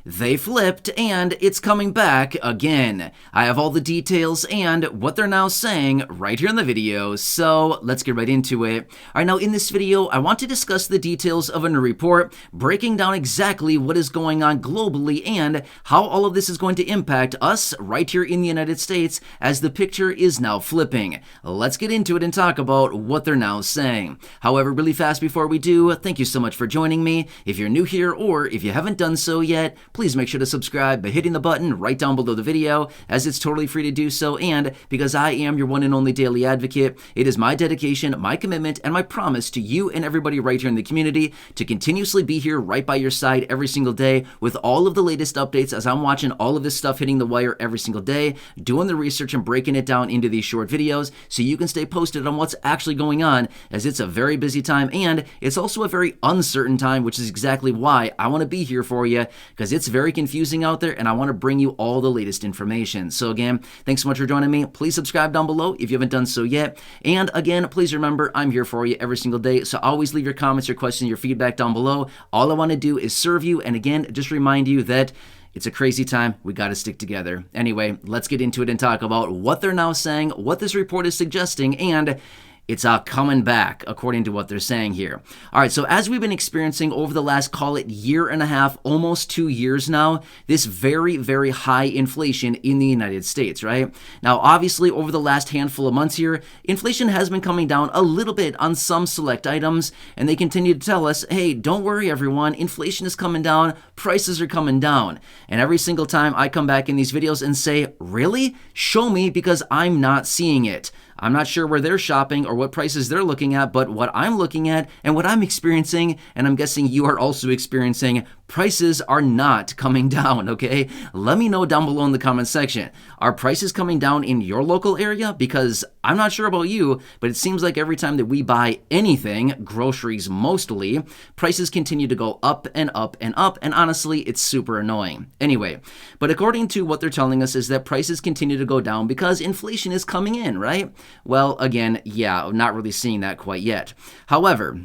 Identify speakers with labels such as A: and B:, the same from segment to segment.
A: they flipped and it's coming back again. I have all the details and what they're now saying right here in the video, so let's get right into it. Alright, now in this video, I want to discuss the details of a new report, breaking down exactly what is going on globally and how all of this is going to impact us right here in the United States as the picture is now flipping. Let's get into it and talk about what they're now saying. However, really fast before we do, thank you so much for joining me. If you're new here or if you haven't done so yet, please make sure to subscribe by hitting the button right down below the video, as it's totally free to do so, and because I am your one and only daily advocate, it is my dedication, my commitment, and my promise to you and everybody right here in the community to continuously be here right by your side every single day with all of the latest updates as I'm watching all of this stuff hitting the wire every single day, doing the research and breaking it down into these short videos so you can stay posted on what's actually going on, as it's a very busy time and it's also a very uncertain time, which is exactly why I want to be here for you, because it's very confusing out there and I want to bring you all the latest information. So again, thanks so much for joining me. Please subscribe down below if you haven't done so yet. And again, please remember, I'm here for you every single day. So always leave your comments, your questions, your feedback down below. All I want to do is serve you. And again, just remind you that it's a crazy time. We got to stick together. Anyway, let's get into it and talk about what they're now saying, what this report is suggesting, and it's coming back, according to what they're saying here. All right, so as we've been experiencing over the last, call it year and a half, almost 2 years now, this very, very high inflation in the United States, right? Now, obviously, over the last handful of months here, inflation has been coming down a little bit on some select items, and they continue to tell us, hey, don't worry, everyone, inflation is coming down, prices are coming down. And every single time I come back in these videos and say, really? Show me, because I'm not seeing it. I'm not sure where they're shopping or what prices they're looking at, but what I'm looking at and what I'm experiencing, and I'm guessing you are also experiencing, prices are not coming down, okay? Let me know down below in the comment section. Are prices coming down in your local area? Because I'm not sure about you, but it seems like every time that we buy anything, groceries mostly, prices continue to go up and up and up, and honestly, it's super annoying. Anyway, but according to what they're telling us is that prices continue to go down because inflation is coming in, right? Well, again, yeah, not really seeing that quite yet. However,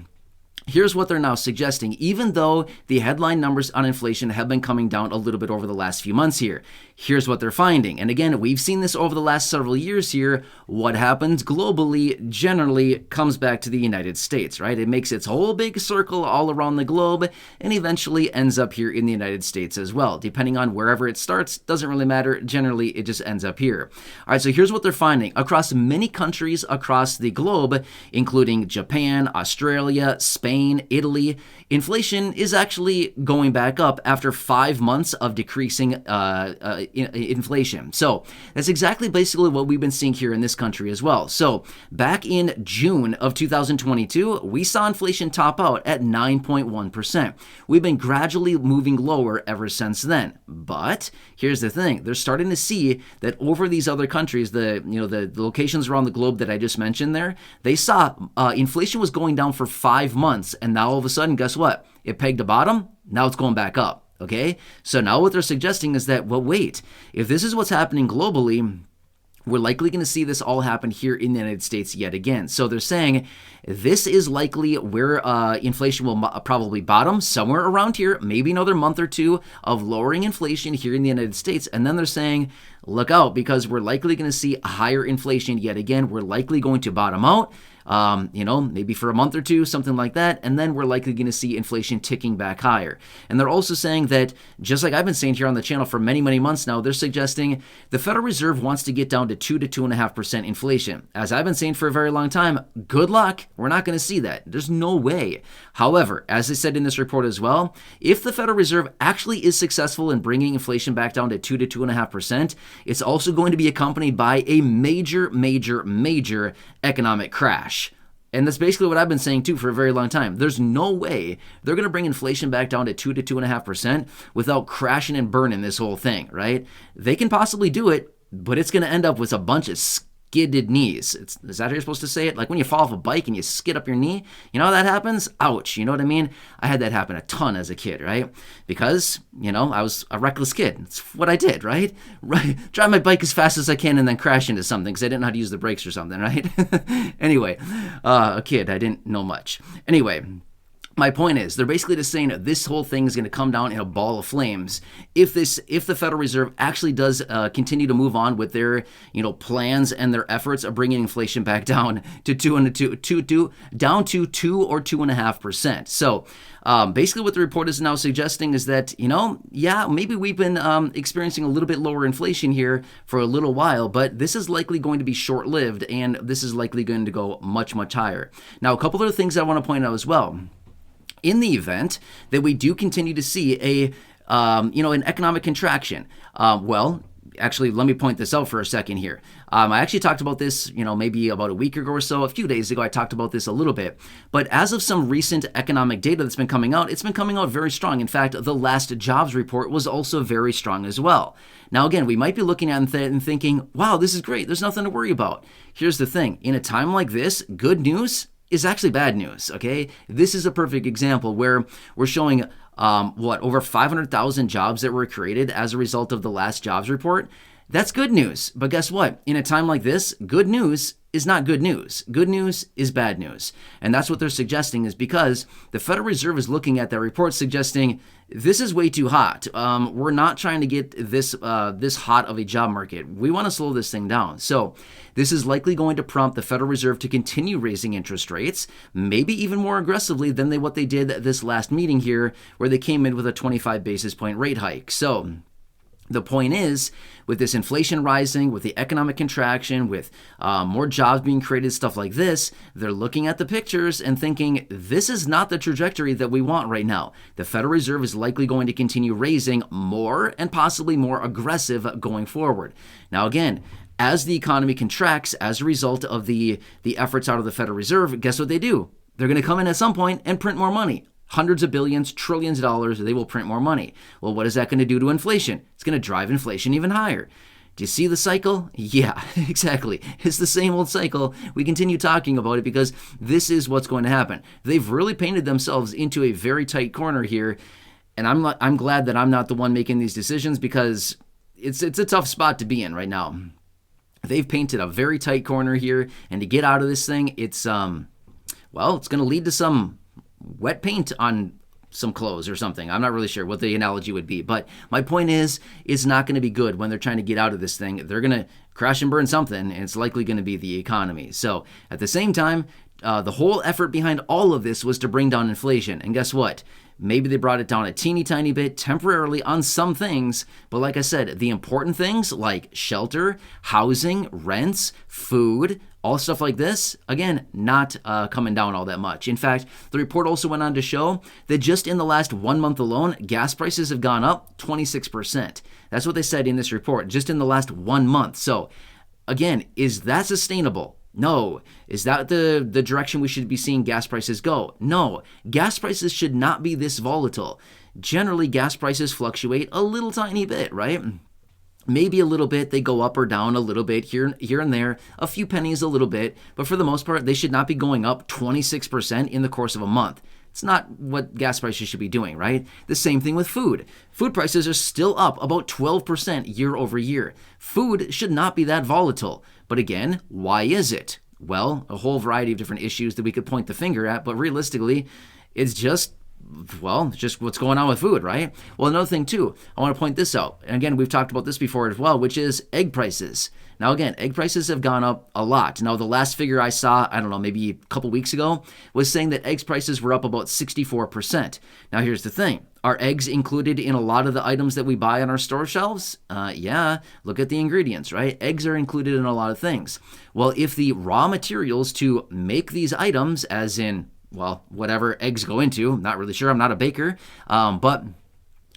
A: here's what they're now suggesting. Even though the headline numbers on inflation have been coming down a little bit over the last few months here, here's what they're finding. And again, we've seen this over the last several years here. What happens globally generally comes back to the United States, right? It makes its whole big circle all around the globe and eventually ends up here in the United States as well. Depending on wherever it starts, doesn't really matter. Generally, it just ends up here. All right, so here's what they're finding. Across many countries across the globe, including Japan, Australia, Spain, Italy, inflation is actually going back up after 5 months of decreasing inflation. So that's exactly basically what we've been seeing here in this country as well. So back in June of 2022, we saw inflation top out at 9.1%. We've been gradually moving lower ever since then. But here's the thing. They're starting to see that over these other countries, the locations around the globe that I just mentioned there, they saw inflation was going down for 5 months. And now all of a sudden, guess what? It pegged a bottom. Now it's going back up. Okay? So now what they're suggesting is that, well, wait, if this is what's happening globally, we're likely going to see this all happen here in the United States yet again. So they're saying this is likely where inflation will probably bottom, somewhere around here, maybe another month or two of lowering inflation here in the United States. And then they're saying, look out, because we're likely going to see higher inflation yet again. We're likely going to bottom out. Maybe for a month or two, something like that, and then we're likely going to see inflation ticking back higher. And they're also saying that, just like I've been saying here on the channel for many, many months now, they're suggesting the Federal Reserve wants to get down to 2 to 2.5% inflation. As I've been saying for a very long time, good luck. We're not going to see that. There's no way. However, as I said in this report as well, if the Federal Reserve actually is successful in bringing inflation back down to 2 to 2.5%, it's also going to be accompanied by a major, major, major economic crash. And that's basically what I've been saying too for a very long time. There's no way they're going to bring inflation back down to 2 to 2.5% without crashing and burning this whole thing, right? They can possibly do it, but it's going to end up with a bunch of skidded knees. Is that how you're supposed to say it? Like when you fall off a bike and you skid up your knee, you know how that happens? Ouch, you know what I mean? I had that happen a ton as a kid, right? Because, I was a reckless kid. It's what I did, right? Drive my bike as fast as I can and then crash into something because I didn't know how to use the brakes or something, right? Anyway, a kid, I didn't know much. Anyway, my point is, they're basically just saying that this whole thing is going to come down in a ball of flames if the Federal Reserve actually does continue to move on with their plans and their efforts of bringing inflation back down to 2 or 2.5%. So basically, what the report is now suggesting is that maybe we've been experiencing a little bit lower inflation here for a little while, but this is likely going to be short-lived, and this is likely going to go much, much higher. Now, a couple other things I want to point out as well. In the event that we do continue to see an economic contraction, actually, let me point this out for a second here. I actually talked about this, maybe about a week ago or so, a few days ago, I talked about this a little bit. But as of some recent economic data that's been coming out, it's been coming out very strong. In fact, the last jobs report was also very strong as well. Now, again, we might be looking at it and thinking, wow, this is great. There's nothing to worry about. Here's the thing. In a time like this, good news is actually bad news, okay? This is a perfect example where we're showing, over 500,000 jobs that were created as a result of the last jobs report. That's good news. But guess what? In a time like this, good news is not good news. Good news is bad news. And that's what they're suggesting, is because the Federal Reserve is looking at that report suggesting this is way too hot. We're not trying to get this hot of a job market. We want to slow this thing down. So this is likely going to prompt the Federal Reserve to continue raising interest rates, maybe even more aggressively than what they did this last meeting here, where they came in with a 25 basis point rate hike. So the point is, with this inflation rising, with the economic contraction, with more jobs being created, stuff like this, they're looking at the pictures and thinking, this is not the trajectory that we want right now. The Federal Reserve is likely going to continue raising more and possibly more aggressive going forward. Now, again, as the economy contracts as a result of the efforts out of the Federal Reserve, guess what they do? They're going to come in at some point and print more money. Hundreds of billions, trillions of dollars, they will print more money. Well, what is that going to do to inflation? It's going to drive inflation even higher. Do you see the cycle? Yeah, exactly. It's the same old cycle. We continue talking about it because this is what's going to happen. They've really painted themselves into a very tight corner here, and I'm glad that I'm not the one making these decisions, because it's a tough spot to be in right now. They've painted a very tight corner here, and to get out of this thing, it's going to lead to some wet paint on some clothes or something. I'm not really sure what the analogy would be, but my point is, it's not going to be good when they're trying to get out of this thing. They're going to crash and burn something, and it's likely going to be the economy. So at the same time, the whole effort behind all of this was to bring down inflation. And guess what? Maybe they brought it down a teeny tiny bit temporarily on some things, but like I said, the important things like shelter, housing, rents, food, all stuff like this, again, not coming down all that much. In fact, the report also went on to show that just in the last 1 month alone, gas prices have gone up 26%. That's what they said in this report, just in the last 1 month. So again, is that sustainable? No. Is that the direction we should be seeing gas prices go? No. Gas prices should not be this volatile. Generally, gas prices fluctuate a little tiny bit, right? Maybe a little bit, they go up or down a little bit here and there, a few pennies a little bit, but for the most part, they should not be going up 26% in the course of a month. It's not what gas prices should be doing, right? The same thing with food. Food prices are still up about 12% year over year. Food should not be that volatile. But again, why is it? Well, a whole variety of different issues that we could point the finger at, but realistically, it's just what's going on with food, right? Well, another thing too, I want to point this out. And again, we've talked about this before as well, which is egg prices. Now, again, egg prices have gone up a lot. Now, the last figure I saw, I don't know, maybe a couple weeks ago, was saying that eggs prices were up about 64%. Now, here's the thing. Are eggs included in a lot of the items that we buy on our store shelves? Yeah, look at the ingredients, right? Eggs are included in a lot of things. Well, if the raw materials to make these items, as in whatever eggs go into, I'm not really sure, I'm not a baker, but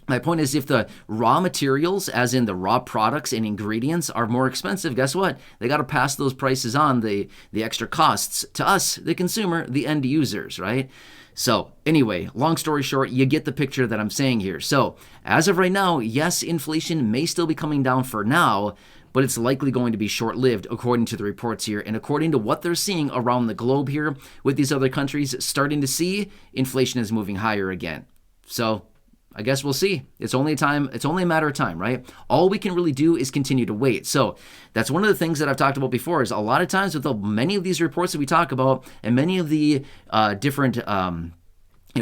A: my point is, if the raw materials, as in the raw products and ingredients, are more expensive, guess what? They got to pass those prices on, the extra costs, to us, the consumer, the end users, right? So anyway, long story short, you get the picture that I'm saying here. So as of right now, yes, inflation may still be coming down for now, but it's likely going to be short-lived according to the reports here. And according to what they're seeing around the globe here with these other countries starting to see, inflation is moving higher again. So I guess we'll see. It's only a matter of time, right? All we can really do is continue to wait. So that's one of the things that I've talked about before, is a lot of times with many of these reports that we talk about and many of the different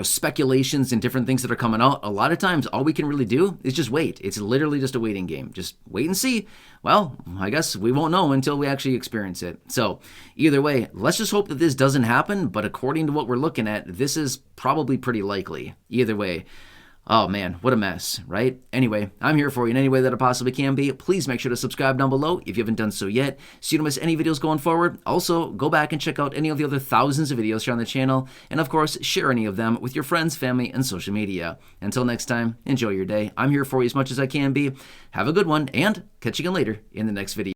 A: speculations and different things that are coming out, a lot of times all we can really do is just wait. It's literally just a waiting game. Just wait and see. Well, I guess we won't know until we actually experience it. So either way, let's just hope that this doesn't happen. But according to what we're looking at, this is probably pretty likely. Either way. Oh man, what a mess, right? Anyway, I'm here for you in any way that I possibly can be. Please make sure to subscribe down below if you haven't done so yet, so you don't miss any videos going forward. Also, go back and check out any of the other thousands of videos here on the channel, and of course, share any of them with your friends, family, and social media. Until next time, enjoy your day. I'm here for you as much as I can be. Have a good one, and catch you again later in the next video.